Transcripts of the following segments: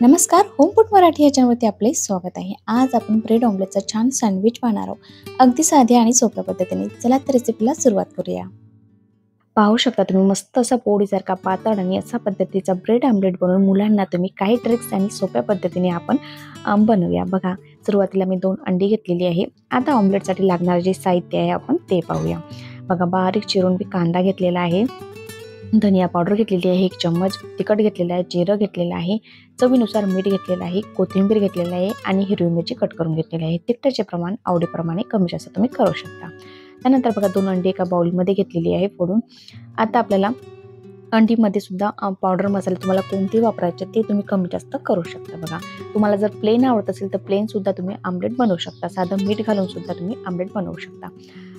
नमस्कार, home food Marathi या चॅनलवरती आपले स्वागत आहे. आज आपण ब्रेड ऑमलेटचा छान सँडविच पाहणार आहोत. अगदी साध्या आणि सोप्या पद्धतीने. चला तर रेसिपीला सुरुवात करूया. पाहू शकता तुम्ही मस्त असा पोळीसारखा पातळ आणि असा पद्धतीचा ब्रेड ऑमलेट बनवून मुलांना तुम्ही काही ट्रिक्स आणि सोप्या पद्धतीने आपण बनवूया. बघा, सुरुवातीला मी 2 अंडी घेतलेली आहे. आता ऑमलेटसाठी लागणारे जे साहित्य आहे आपण ते पाहूया. बघा, बारीक चिरून मी कांदा घेतलेला आहे. धनिया पावडर घेतलेली आहे 1 चम्मच, तिखट घेतलेलं आहे, जिरं घेतलेलं आहे, चवीनुसार मीठ घेतलेलं आहे, कोथिंबीर घेतलेली आहे आणि हिरवी मिरची कट करून घेतलेली आहे. तिखटाचे प्रमाण आवडीप्रमाणे कमी जास्त तुम्ही करू शकता. त्यानंतर बघा 2 अंडी एका बाउलमध्ये घेतलेली आहे फोडून. आता आपल्याला अंडीमध्ये सुद्धा पावडर मसाले तुम्हाला कोणते वापरायचे ते तुम्ही कमी जास्त करू शकता. बघा, तुम्हाला जर प्लेन आवडत असेल तर प्लेन सुद्धा तुम्ही आमलेट बनवू शकता. साधं मीठ घालून सुद्धा तुम्ही आमलेट बनवू शकता.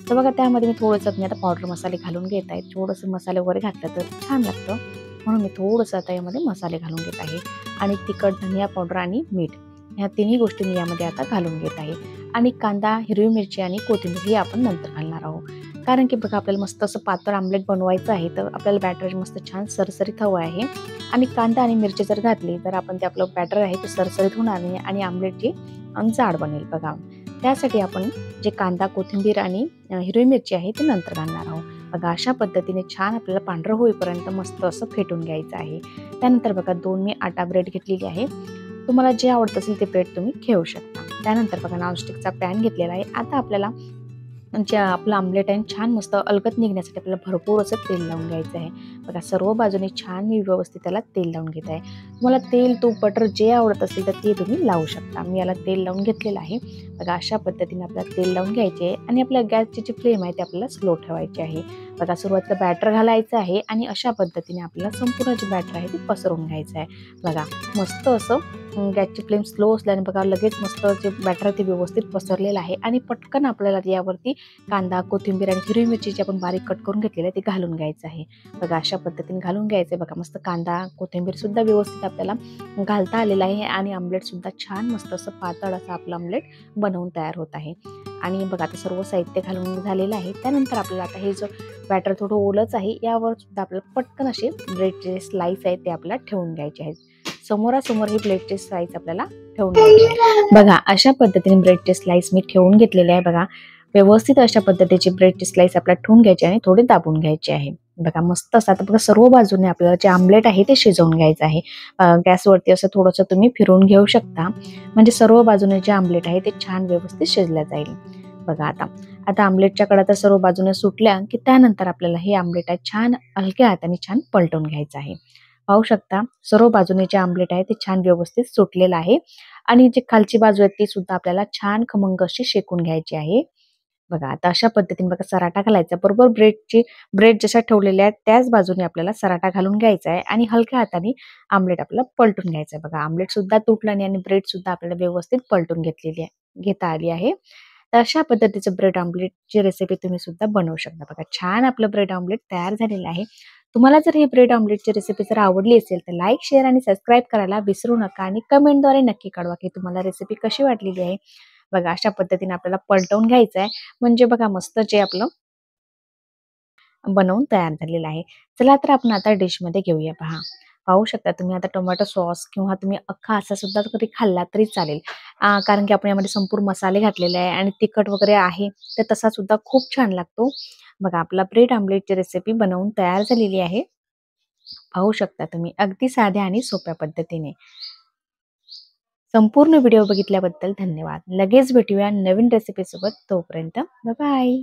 तर बघा, त्यामध्ये मी थोडंसं आता पावडर मसाले घालून घेत आहे. थोडंसं मसाले वगैरे घातलं तर छान लागतं, म्हणून मी थोडंसं आता यामध्ये मसाले घालून घेत आहे. आणि तिखट, धनिया पावडर आणि मीठ ह्या तिन्ही गोष्टी मी यामध्ये आता घालून घेत आहे. आणि कांदा, हिरवी मिरची आणि कोथिंबीर हे आपण नंतर घालणार आहोत. कारण की बघा, आपल्याला मस्त असं पातळ आमलेट बनवायचं आहे, तर आपल्याला बॅटर मस्त छान सरसरीत हवं आहे. आणि कांदा आणि मिरची जर घातली तर आपण ते आपलं बॅटर आहे ते सरसरीत होणार नाही आणि आमलेट जे जाड बनेल. बघा, त्यासाठी आपण जे कांदा, कोथिंबीर आणि हिरवी मिरची आहे ते नंतर घालणार आहोत. बघा, अशा पद्धतीने छान आपल्याला पांढरं होईपर्यंत मस्त असं फेटून घ्यायचं आहे. त्यानंतर बघा, 2 मी आटा ब्रेड घेतलेली आहे. तुम्हाला जे आवडत असेल ते ब्रेड तुम्ही घेऊ शकता. त्यानंतर बघा, नॉनस्टिकचा पॅन घेतलेला आहे. आता आपल्याला जे आपलं आमलेट आहे छान मस्त अलगद निघण्यासाठी आपल्याला भरपूर असं तेल लावून घ्यायचं आहे. बघा, सर्व बाजूने छान मी व्यवस्थित त्याला तेल लावून घेत आहे. तुम्हाला तेल, तूप, बटर जे आवडत असेल तर ते तुम्ही लावू शकता. मी याला तेल लावून घेतलेलं आहे. बघा, अशा पद्धतीने आपल्याला तेल लावून घ्यायचे आहे आणि आपल्या गॅसची जी फ्लेम आहे ते आपल्याला स्लो ठेवायची आहे. बघा, सुरुवातीला बॅटर घालायचं आहे आणि अशा पद्धतीने आपल्याला संपूर्ण जे बॅटर आहे ते पसरवून घ्यायचं आहे. बघा, मस्त असं गॅसची फ्लेम स्लो असल्याने बघा लगेच मस्त जे बॅटर ते व्यवस्थित पसरलेलं आहे आणि पटकन आपल्याला यावरती कांदा, कोथिंबीर आणि हिरवी मिरची जी आपण बारीक कट करून घेतलेली आहे ते घालून घ्यायचं आहे. बघा, अशा पद्धतीने घालून घ्यायचं आहे. बघा, मस्त कांदा, कोथिंबीर सुद्धा व्यवस्थित आपल्याला घालता आलेला आहे आणि आमलेट सुद्धा छान मस्त असं पातळ असं आपलं आमलेट बनवून तयार होत आहे. आणि बघा, आता सर्व साहित्य घालून झालेलं आहे. त्यानंतर आपल्याला आता हे जो बॅटर थोडं ओलच आहे यावर सुद्धा आपल्याला पटकन असे ब्रेडचे स्लाइस आहेत ते आपल्याला ठेवून घ्यायचे आहेत. समोरासमोर ही ब्रेडचे स्लाइस आपल्याला ठेवून घ्यायचे आहे. बघा, अशा पद्धतीने ब्रेडचे स्लाइस मी ठेवून घेतलेले आहे. बघा, व्यवस्थित अशा पद्धतीचे ब्रेडचे स्लाइस आपल्याला ठेवून घ्यायचे आणि थोडे दाबून घ्यायचे आहे. बघा, मस्त असं आता बघा सर्व बाजूने आपल्याला जे आमलेट आहे ते शिजवून घ्यायचं आहे. गॅसवरती असं थोडंसं तुम्ही फिरवून घेऊ शकता, म्हणजे सर्व बाजूने जे आमलेट आहे ते छान व्यवस्थित शिजलं जाईल. बघा, आता आमलेटच्या कडा तर सर्व बाजूने सुटल्या की त्यानंतर आपल्याला हे आमलेट आहे छान हलक्या हाताने छान पलटून घ्यायचं आहे. पाहू शकता, सर्व बाजूने जे आमलेट आहे ते छान व्यवस्थित सुटलेलं आहे आणि जे खालची बाजू आहे ती सुद्धा आपल्याला छान खमंग अशी शेकून घ्यायची आहे. बघा, आता अशा पद्धतीने बघा सराटा घालायचा. बरोबर ब्रेड जशा ठेवलेल्या आहेत त्याच बाजूने आपल्याला सराटा घालून घ्यायचा आहे आणि हलक्या हाताने आमलेट आपल्याला पलटून घ्यायचं आहे. बघा, आमलेट सुद्धा तुटलं नाही आणि ब्रेड सुद्धा आपल्याला व्यवस्थित पलटून घेता आली आहे. तर अशा पद्धतीचं ब्रेड ऑमलेटची रेसिपी तुम्ही सुद्धा बनवू शकता. बघा, छान आपलं ब्रेड ऑमलेट तयार झालेलं आहे. तुम्हाला जर ही ब्रेड ऑमलेटची रेसिपी जर आवडली असेल तर लाईक, शेअर आणि सबस्क्राईब करायला विसरू नका आणि कमेंटद्वारे नक्की कळवा की तुम्हाला रेसिपी कशी वाटलेली आहे. बघा, अशा पद्धतीने आपल्याला पलटवून घ्यायचं आहे, म्हणजे बघा मस्त जे आपलं बनवून तयार झालेलं आहे. चला तर आपण आता डिशमध्ये घेऊया. पाहू शकता तुम्ही आता टोमॅटो सॉस किंवा तुम्ही अख्खा असा सुद्धा कधी खाल्ला तरी चालेल. कारण की आपण यामध्ये संपूर्ण मसाले घातलेले आहे आणि तिखट वगैरे आहे, तर तसा सुद्धा खूप छान लागतो. बघा, आपला ब्रेड ऑमलेटची रेसिपी बनवून तयार झालेली आहे. पाहू शकता तुम्ही अगदी साध्या आणि सोप्या पद्धतीने. संपूर्ण व्हिडिओ बघितल्याबद्दल धन्यवाद. लगेच भेटूया नवीन रेसिपी सोबत. तोपर्यंत बाय बाय.